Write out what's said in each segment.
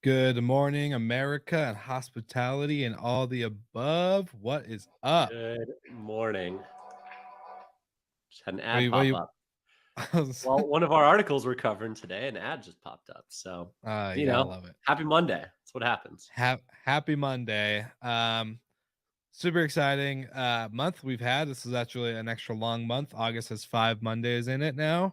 Good morning, America, and hospitality, and all the above. What is up? Good morning. Just had an What do ad you, what do pop you, up. Well, one of our articles we're covering today, an ad just popped up. So, you yeah, I know, love it. happy Monday. That's what happens. Happy Monday. Super exciting month we've had. This is actually an extra long month. August has 5 Mondays in it now.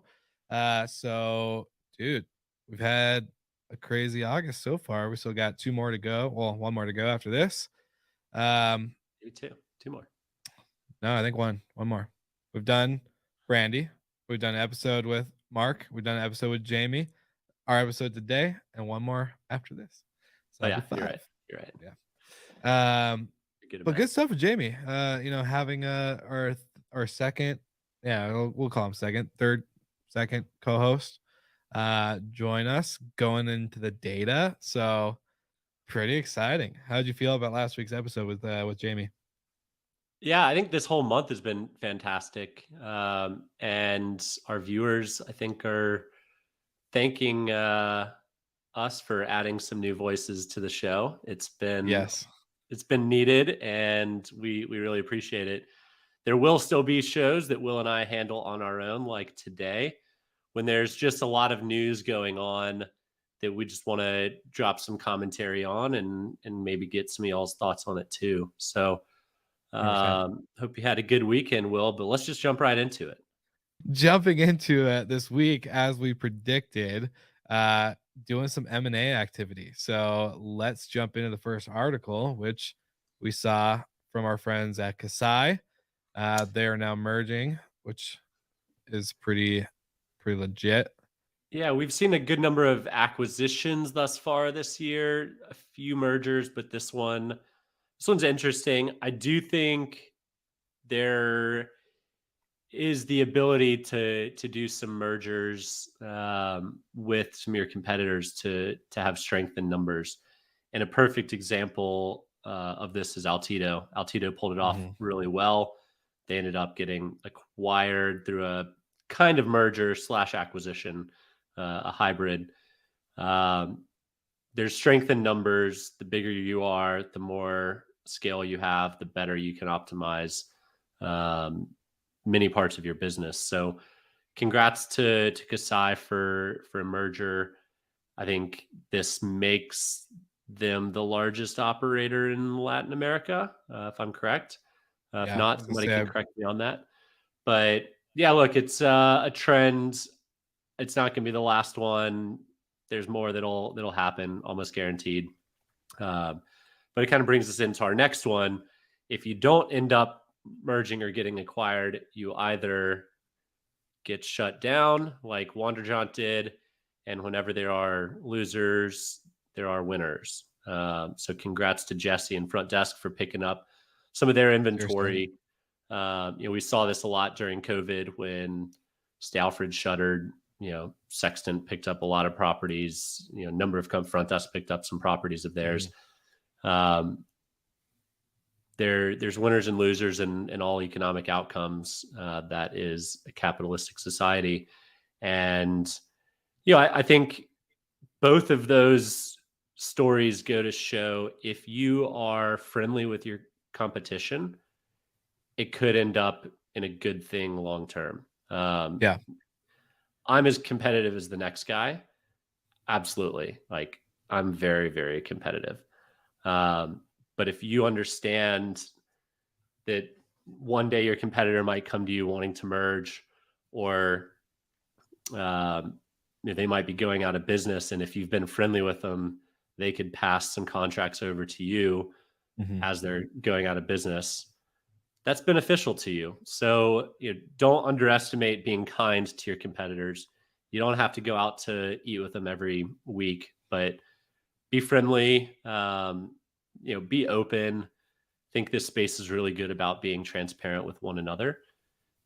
So, dude, we've had a crazy August so far. We still got two more to go. Well, one more to go after this. Um, You too. Two more. No, I think one more. We've done Brandy. We've done an episode with Mark. We've done an episode with Jamie. Our episode today, and one more after this. So Oh that'll be yeah, you're right. five. You're right. Yeah. You're good at But good math. stuff with Jamie. Having our second, yeah, we'll call him second co-host, join us going into the data. So pretty exciting. How did you feel about last week's episode with Jamie? Yeah, I think this whole month has been fantastic. And our viewers, I think, are thanking us for adding some new voices to the show. Yes. It's been needed, and we really appreciate it. There will still be shows that Will and I handle on our own, like today, when there's just a lot of news going on that we just want to drop some commentary on and maybe get some of y'all's thoughts on it too. So 100%. hope you had a good weekend, Will. But let's just jump right into it. Jumping into it this week, as we predicted, uh, doing some M&A activity. So let's jump into the first article, which we saw from our friends at Kasai. They are now merging, which is pretty legit. Yeah, we've seen a good number of acquisitions thus far this year, a few mergers, but this one's interesting. I do think there is the ability to do some mergers with some of your competitors to have strength in numbers. And a perfect example of this is Altito. Altito pulled it off Mhm. really well. They ended up getting acquired through a kind of merger slash acquisition, a hybrid. Um, there's strength in numbers. The bigger you are, the more scale you have, the better you can optimize um, many parts of your business. So, congrats to Kasai for a merger. I think this makes them the largest operator in Latin America, if I'm correct. If Yeah, I not, was gonna somebody say, can correct me on that. But yeah, look, it's a trend. It's not going to be the last one. There's more that'll happen, almost guaranteed. Um, but it kind of brings us into our next one. If you don't end up merging or getting acquired, you either get shut down like Wanderjaunt did, and whenever there are losers, there are winners. So congrats to Jesse and Front Desk for picking up some of their seriously. inventory. We saw this a lot during COVID when Stalford shuttered. Sextant picked up a lot of properties. Number of Front Desk picked up some properties of theirs. Mhm. Um, there's winners and losers in all economic outcomes. That is a capitalistic society, and I think both of those stories go to show if you are friendly with your competition, it could end up in a good thing long term. Yeah, I'm as competitive as the next guy, absolutely. Like I'm very very competitive, um, but if you understand that one day your competitor might come to you wanting to merge, or um, they might be going out of business. And if you've been friendly with them, they could pass some contracts over to you mhm, as they're going out of business. That's beneficial to you. So don't underestimate being kind to your competitors. You don't have to go out to eat with them every week, but be friendly. Be open. Think this space is really good about being transparent with one another,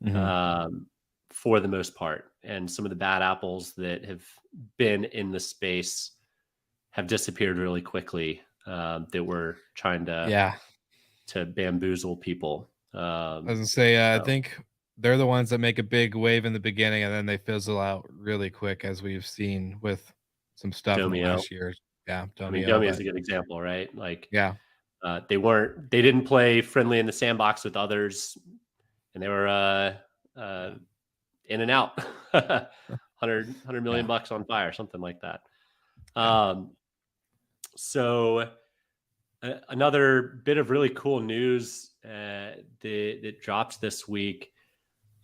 mhm. um, for the most part. And some of the bad apples that have been in the space have disappeared really quickly. That were trying Yeah, to bamboozle people. I was gonna say, I So think they're the ones that make a big wave in the beginning, and then they fizzle out really quick, as we've seen with some stuff in the Domio, last year. Yeah, I mean, Domio, Domi is but a good example, right? Like yeah, they didn't play friendly in the sandbox with others, and they were yeah, in and out, 100 million yeah. bucks on fire, something like that. Yeah. So another bit of really cool news that dropped this week.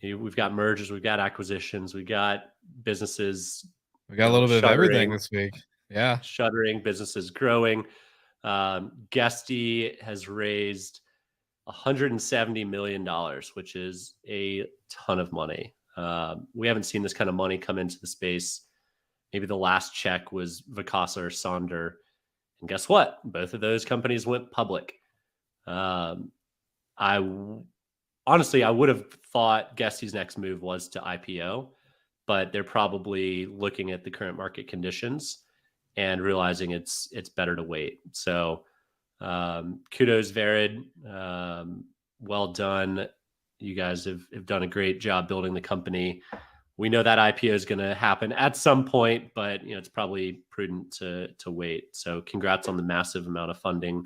We've got mergers, we've got acquisitions, we got businesses, We got a little bit of everything shuttering, this week. Yeah. businesses growing. Guesty has raised $170 million, which is a ton of money. We haven't seen this kind of money come into the space. Maybe the last check was Vacasa or Sonder. And guess what? Both of those companies went public. Um, honestly, I would have thought Guesty's next move was to IPO, but they're probably looking at the current market conditions and realizing it's better to wait. So kudos, Verid. Well done. You guys have done a great job building the company. We know that IPO is going to happen at some point, but it's probably prudent to wait. So congrats on the massive amount of funding.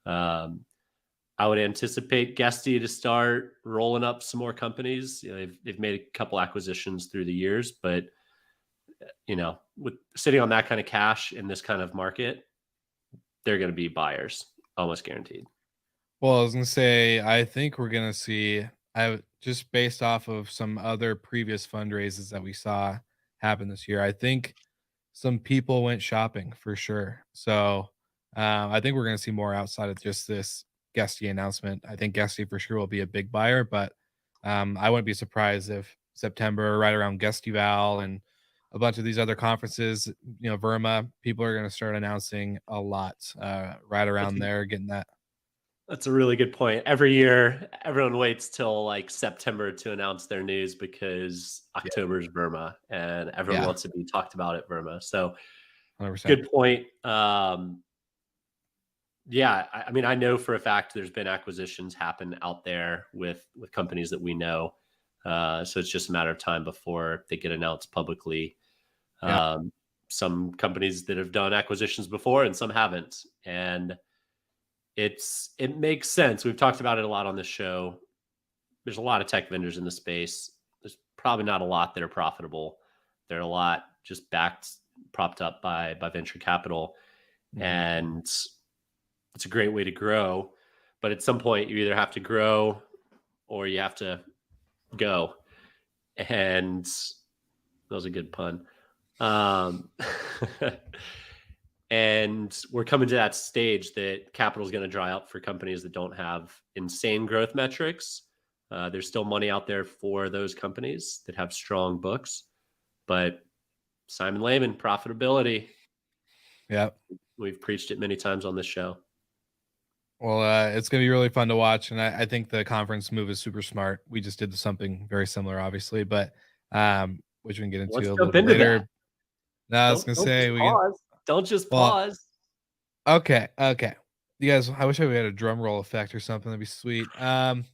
I would anticipate Guesty to start rolling up some more companies. They've made a couple acquisitions through the years, but with sitting on that kind of cash in this kind of market, they're going to be buyers, almost guaranteed. Well, I was gonna say, I think we're gonna see. I just based off of some other previous fundraisers that we saw happen this year. I think some people went shopping for sure. So I think we're gonna see more outside of just this Guesty announcement. I think Guesty for sure will be a big buyer, but I wouldn't be surprised if September, right around Guestival and a bunch of these other conferences, Verma, people are going to start announcing a lot right around there, getting that. That's a really good point. Every year, everyone waits till like September to announce their news because Yeah, October's Burma and everyone yeah, wants to be talked about at Burma. So 100%. good point. Yeah, I mean, I know for a fact there's been acquisitions happen out there with companies that we know. So it's just a matter of time before they get announced publicly. Yeah, Some companies that have done acquisitions before and some haven't. And it makes sense. We've talked about it a lot on this show. There's a lot of tech vendors in the space. There's probably not a lot that are profitable. There are a lot just propped up by venture capital. And it's a great way to grow. But at some point you either have to grow or you have to go. And that was a good pun. And we're coming to that stage that capital is going to dry up for companies that don't have insane growth metrics. There's still money out there for those companies that have strong books, but Simon Lehman, profitability. yeah. We've preached it many times on this show. Well, it's going to be really fun to watch, and I think the conference move is super smart. We just did something very similar, obviously, but which we can get into Let's a little jump bit into that. later. No, I was going to Don't say just we can. pause. Don't just Well, pause. okay. You guys, I wish I had a drum roll effect or something. That'd be sweet. Big news.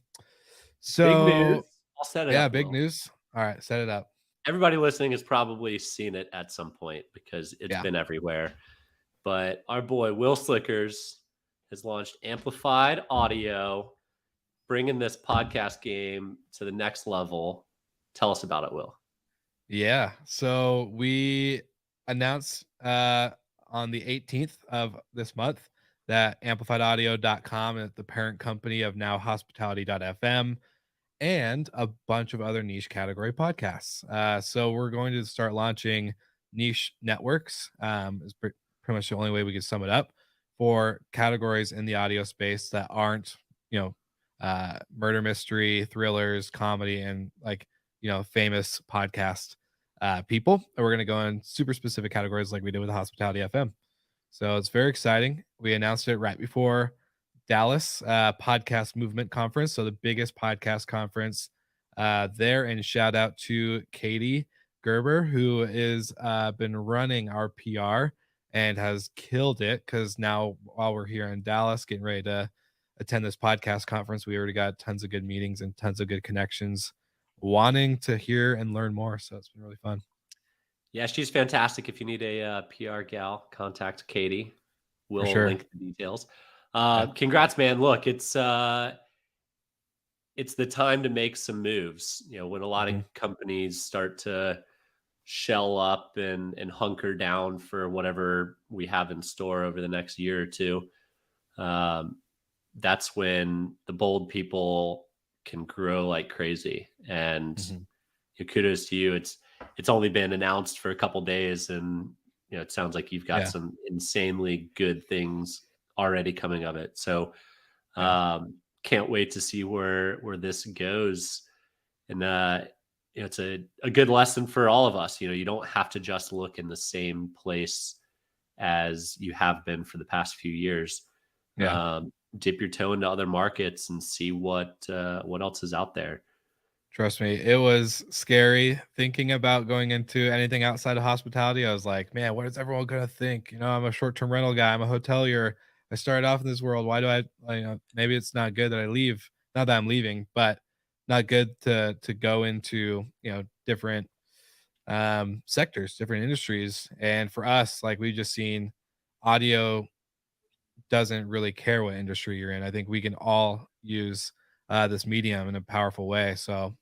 So I'll set it yeah, up, big Will. news. All right, set it up. Everybody listening has probably seen it at some point because it's Yeah. been everywhere. But our boy Will Slickers has launched amplified audio, bringing this podcast game to the next level. Tell us about it, Will. Yeah. So we announced on the 18th of this month that amplifiedaudio.com is the parent company of now hospitality.fm and a bunch of other niche category podcasts. So we're going to start launching niche networks. Is pretty much the only way we could sum it up for categories in the audio space that aren't, murder mystery, thrillers, comedy, and famous podcast people. And we're going to go in super specific categories like we did with the Hospitality FM. So it's very exciting. We announced it right before Dallas podcast movement conference. So the biggest podcast conference there. And shout out to Katie Gerber, who is been running our PR and has killed it. Because now while we're here in Dallas, getting ready to attend this podcast conference, we already got tons of good meetings and tons of good connections wanting to hear and learn more. So it's been really fun. Yeah, she's fantastic. If you need a PR gal, contact Katie. For We'll sure. link the details. Yeah. Congrats, man. Look, it's the time to make some moves. You know, when a lot of Mhm. companies start to shell up and hunker down for whatever we have in store over the next year or two, um, that's when the bold people can grow like crazy. And Mhm. kudos to you. It's only been announced for a couple days, and it sounds like you've got Yeah. some insanely good things already coming of it. So Yeah. can't wait to see where this goes. And it's a good lesson for all of us. You don't have to just look in the same place as you have been for the past few years. Yeah. Dip your toe into other markets and see what else is out there. Trust me, it was scary thinking about going into anything outside of hospitality. I was like, man, what is everyone gonna think? I'm a short-term rental guy. I'm a hotelier. I started off in this world. Why do maybe it's not good that I leave. Not that I'm leaving, but not good to go into, different sectors, different industries. And for us, like we just seen audio doesn't really care what industry you're in. I think we can all use this medium in a powerful way. So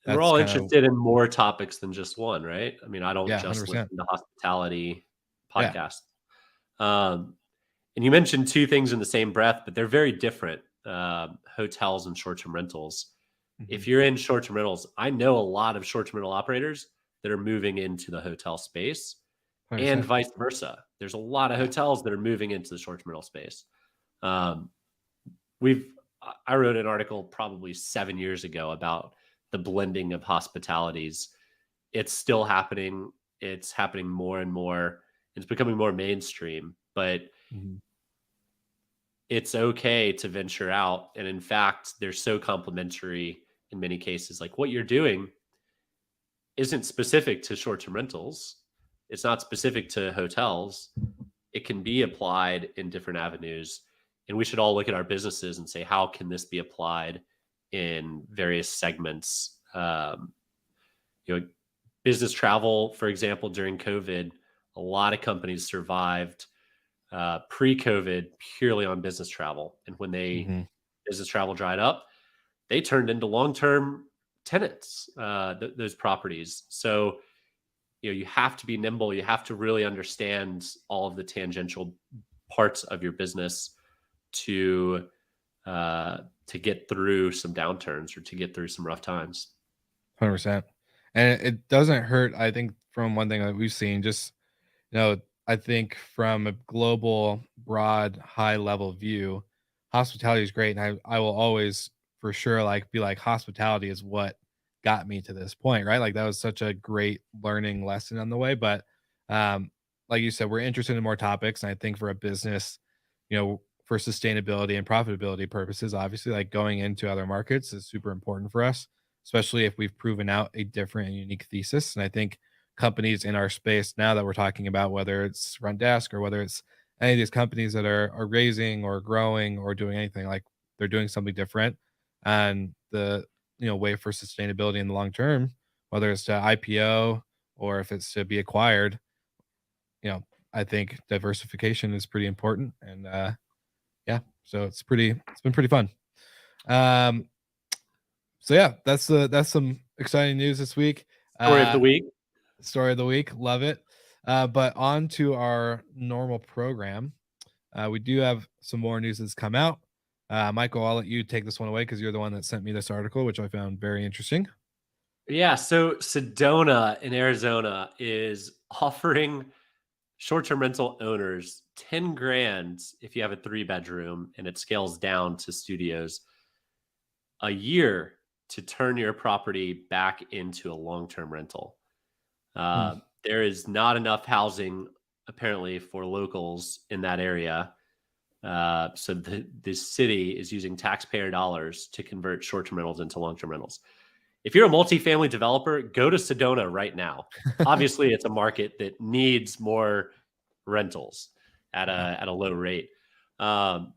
And we're that's all kind of, interested in more topics than just one, right? I mean, I don't yeah, just 100%. listen to hospitality Yeah. podcasts. Um, and you mentioned two things in the same breath, but they're very different, hotels and short-term rentals. Mhm. If you're in short-term rentals, I know a lot of short-term rental operators that are moving into the hotel space and 100%. vice versa. There's a lot of Yeah. hotels that are moving into the short-term rental space. Um, we've I wrote an article probably 7 years ago about the blending of hospitalities. It's still happening. It's happening more and more. It's becoming more mainstream, but Mhm. it's okay to venture out. And in fact, they're so complementary in many cases. Like what you're doing isn't specific to short-term rentals. It's not specific to hotels. It can be applied in different avenues. And we should all look at our businesses and say, how can this be applied in various segments? You know, business travel, for example, during COVID, a lot of companies survived pre-COVID purely on business travel. And when Mhm. business travel dried up, they turned into long-term tenants, those properties. So, you have to be nimble. You have to really understand all of the tangential parts of your business to to get through some downturns or to get through some rough times. 100%. And it doesn't hurt, I think, from one thing that we've seen, just, I think from a global, broad, high level view, hospitality is great. And I will always for sure like be like hospitality is what got me to this point, right? Like that was such a great learning lesson on the way. But um, like you said, we're interested in more topics. And I think for a business, for sustainability and profitability purposes, obviously like going into other markets is super important for us, especially if we've proven out a different and unique thesis. And I think companies in our space now that we're talking about, whether it's front desk or whether it's any of these companies that are raising or growing or doing anything, like they're doing something different. And the way for sustainability in the long term, whether it's to IPO or if it's to be acquired, you know, I think diversification is pretty important. And yeah, so it's been pretty fun. Um, so yeah, that's some exciting news this week. Story of the Uh week. Story of the week, love it. But on to our normal program. We do have some more news that's come out. Michael, I'll let you take this one away because you're the one that sent me this article, which I found very interesting. Yeah. So Sedona in Arizona is offering short-term rental owners 10 grand if you have a 3 bedroom and it scales down to studios a year to turn your property back into a long-term rental. Hmm. There is not enough housing apparently for locals in that area. So the city is using taxpayer dollars to convert short-term rentals into long-term rentals. If you're a multifamily developer, go to Sedona right now. Obviously, it's a market that needs more rentals at Yeah. a low rate. Um,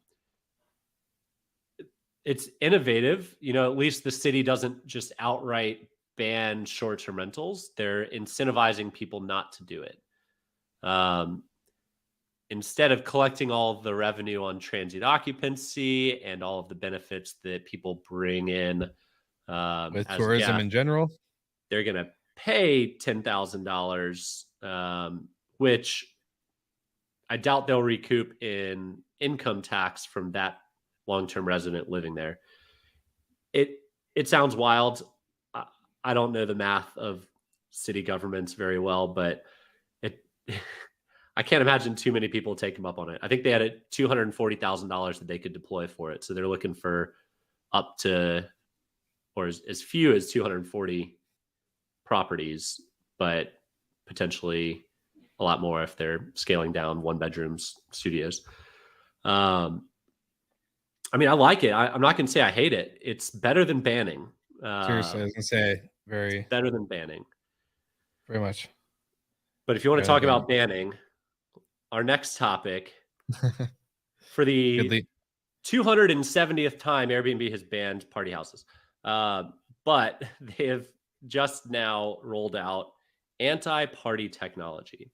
it's innovative. At least the city doesn't just outright ban short-term rentals, they're incentivizing people not to do it. Instead of collecting all the revenue on transient occupancy and all of the benefits that people bring in With as tourism guests, in general. they're going to pay $10,000, which I doubt they'll recoup in income tax from that long-term resident living there. It sounds wild. I don't know the math of city governments very well, but it I can't imagine too many people take them up on it. I think they had $240,000 that they could deploy for it. So they're looking for up to, or as few as 240 properties, but potentially a lot more if they're scaling down 1-bedrooms studios. I mean, I like it. I'm not going to say I hate it. It's better than banning. Seriously, I was gonna say Better than banning. very much. But if you want to Better talk than about banning, our next topic banning. for the Good 270th time, Airbnb has banned party houses. But they have just now rolled out anti-party technology.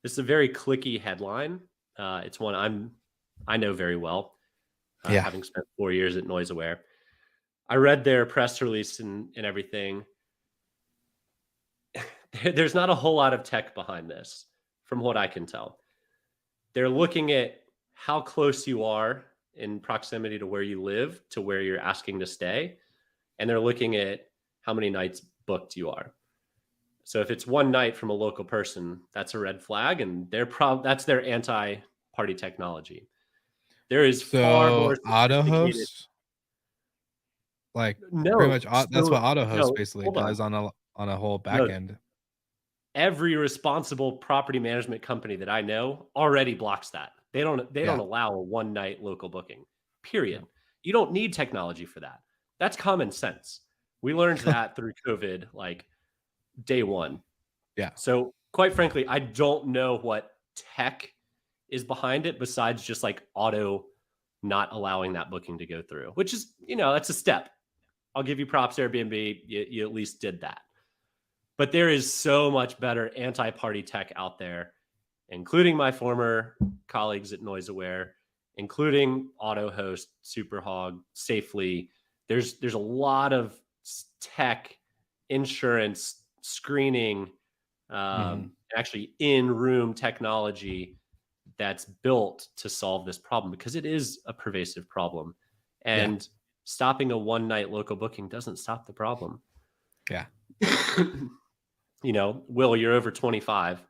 This is a very clicky headline. It's one I know very well, having spent 4 years at NoiseAware. I read their press release and everything. There's not a whole lot of tech behind this, from what I can tell. They're looking at how close you are in proximity to where you live to where you're asking to stay. And they're looking at how many nights booked you are. So if it's one night from a local person, that's a red flag, and that's their anti-party technology. There is far more auto sophisticated. host, like No, pretty much that's what auto host no, basically hold on. does on a whole back No. end. Every responsible property management company that I know already blocks that. They don't allow a one-night local booking. Period. You don't need technology for that. That's common sense. We learned that through COVID, like day one. Yeah. So quite frankly, I don't know what tech is behind it besides just like auto not allowing that booking to go through, which is, that's a step. I'll give you props, Airbnb. You at least did that. But there is so much better anti-party tech out there, including my former colleagues at NoiseAware, including AutoHost, Superhog, Safely. There's a lot of tech, insurance, screening, actually in-room technology that's built to solve this problem, because it is a pervasive problem. And stopping a one-night local booking doesn't stop the problem. Yeah. Will, you're over 25.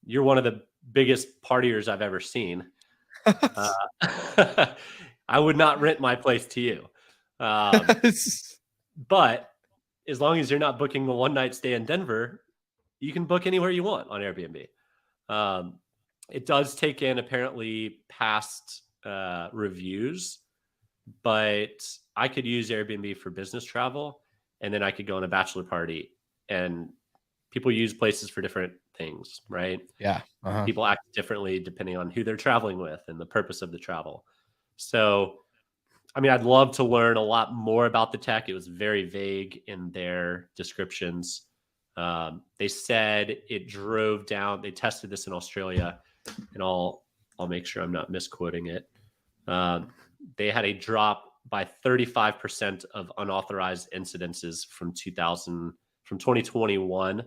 You're one of the biggest partiers I've ever seen. I would not rent my place to you. But as long as you're not booking a one-night stay in Denver, you can book anywhere you want on Airbnb. It does take in apparently past reviews, but I could use Airbnb for business travel, and then I could go on a bachelor party, and people use places for different things, right? Yeah. People act differently depending on who they're traveling with and the purpose of the travel. So, I mean, I'd love to learn a lot more about the tech. It was very vague in their descriptions. They said it drove down. They tested this in Australia, and I'll make sure I'm not misquoting it. They had a drop by 35% of unauthorized incidences from 2021,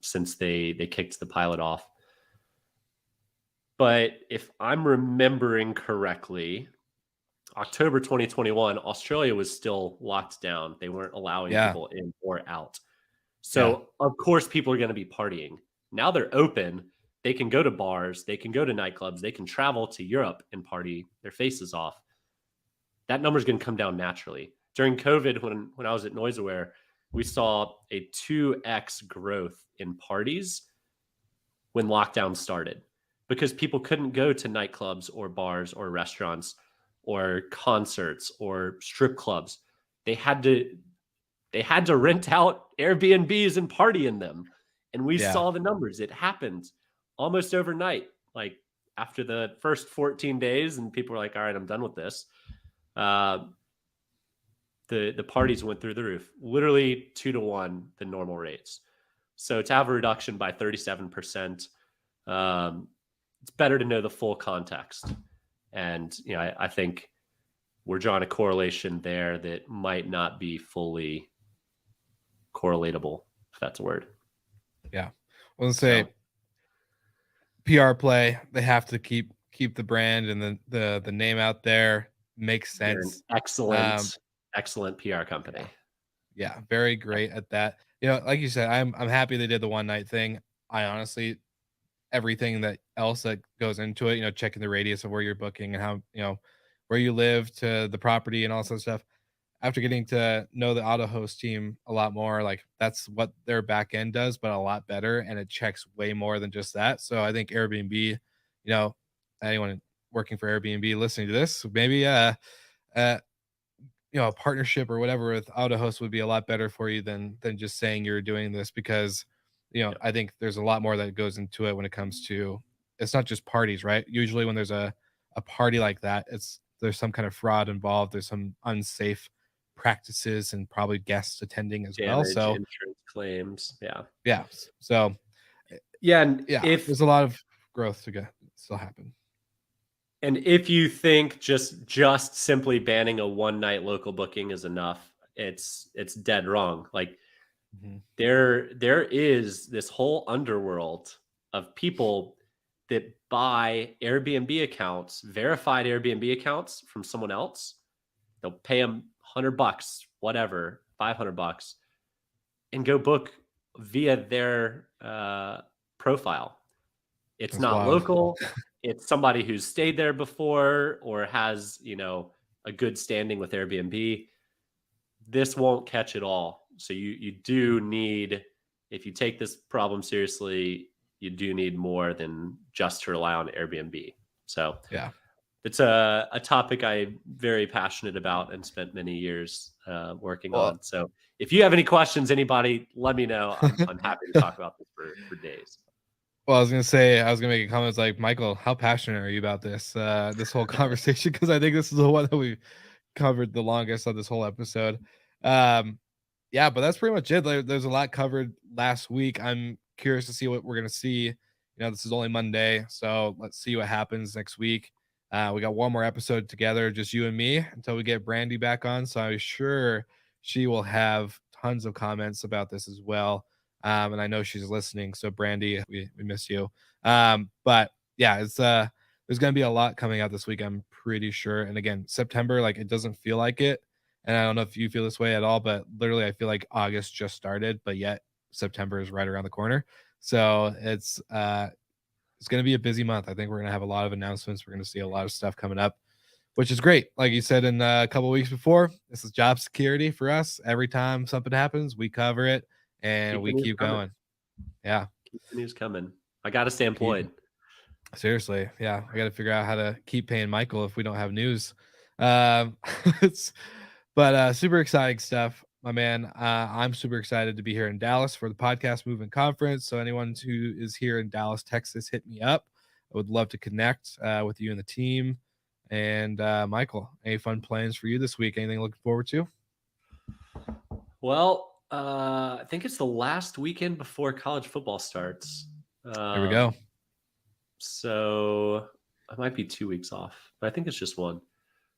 since they kicked the pilot off. But if I'm remembering correctly, October 2021, Australia was still locked down. They weren't allowing people in or out. So of course people are going to be partying. Now they're open. They can go to bars. They can go to nightclubs. They can travel to Europe and party their faces off. That number is going to come down naturally. During COVID, when I was at NoiseAware, we saw a 2x growth in parties when lockdown started, because people couldn't go to nightclubs or bars or restaurants or concerts or strip clubs. They had to rent out Airbnbs and party in them. And we saw the numbers. It happened almost overnight, like after the first 14 days, and people were like, all right, I'm done with this. the parties went through the roof, literally 2 to 1 the normal rates. So to have a reduction by 37%, it's better to know the full context. And I think we're drawing a correlation there that might not be fully correlatable, if that's a word. Yeah, let's say PR play. They have to keep the brand and the name out there. Makes They're an sense. excellent PR company. Yeah, very great at that. Like you said, I'm happy they did the one night thing. I honestly, everything that else that goes into it, checking the radius of where you're booking and how, where you live to the property and all that stuff. After getting to know the auto host team a lot more, like that's what their back end does, but a lot better. And it checks way more than just that. So I think Airbnb, anyone working for Airbnb listening to this, maybe uh a partnership or whatever with AutoHost would be a lot better for you than just saying you're doing this, because I think there's a lot more that goes into it when it comes to, it's not just parties, right? Usually when there's a party like that, there's some kind of fraud involved, there's some unsafe practices and probably guests attending as well. Damage, So insurance claims. yeah, so And yeah, there's a lot of growth to go still happen. And if you think just simply banning a one night local booking is enough, it's dead wrong. Like there is this whole underworld of people that buy Airbnb accounts, verified Airbnb accounts from someone else. They'll pay them $100, whatever, $500, and go book via their profile. It's That's not wild. local. It's somebody who's stayed there before or has, a good standing with Airbnb. This won't catch it all. So you do need, if you take this problem seriously, you do need more than just to rely on Airbnb. So yeah, it's a topic I'm very passionate about and spent many years working on. So if you have any questions, anybody, let me know. I'm happy to talk about this for days. Well, I was gonna make a comment. It's like, Michael, how passionate are you about this whole conversation? Because I think this is the one that we covered the longest on this whole episode. Yeah, but that's pretty much it. There's a lot covered last week. I'm curious to see what we're gonna see. This is only Monday, so let's see what happens next week. We got one more episode together, just you and me, until we get Brandy back on. So I'm sure she will have tons of comments about this as well. And I know she's listening. So Brandy, we miss you. But yeah, there's gonna be a lot coming out this week, I'm pretty sure. And again, September, like, it doesn't feel like it. And I don't know if you feel this way at all, but literally I feel like August just started, but yet September is right around the corner. So it's gonna be a busy month. I think we're gonna have a lot of announcements. We're gonna see a lot of stuff coming up, which is great. Like you said in a couple weeks before, this is job security for us. Every time something happens, we cover it and we keep going. Yeah. Keep the news coming. I got to stay employed. Seriously. Yeah. I got to figure out how to keep paying Michael if we don't have news. But super exciting stuff, my man. I'm super excited to be here in Dallas for the Podcast Movement Conference. So anyone who is here in Dallas, Texas, hit me up. I would love to connect with you and the team. And Michael, any fun plans for you this week? Anything looking forward to? Well, I think it's the last weekend before college football starts. There we go. So I might be 2 weeks off, but I think it's just one.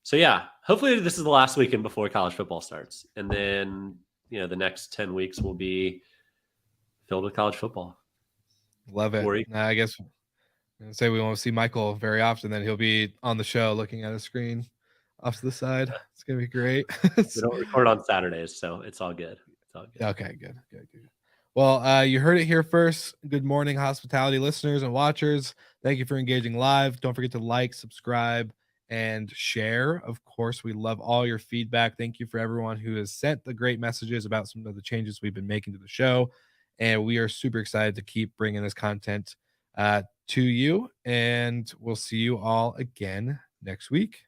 So yeah, hopefully this is the last weekend before college football starts. And then, the next 10 weeks will be filled with college football. Love it. I guess say we won't see Michael very often, then he'll be on the show looking at a screen off to the side. It's gonna be great. We don't record on Saturdays, so it's all good. It's all good. Okay, good. Well, you heard it here first. Good morning, hospitality listeners and watchers. Thank you for engaging live. Don't forget to like, subscribe, and share. Of course, we love all your feedback. Thank you for everyone who has sent the great messages about some of the changes we've been making to the show. And we are super excited to keep bringing this content to you. And we'll see you all again next week.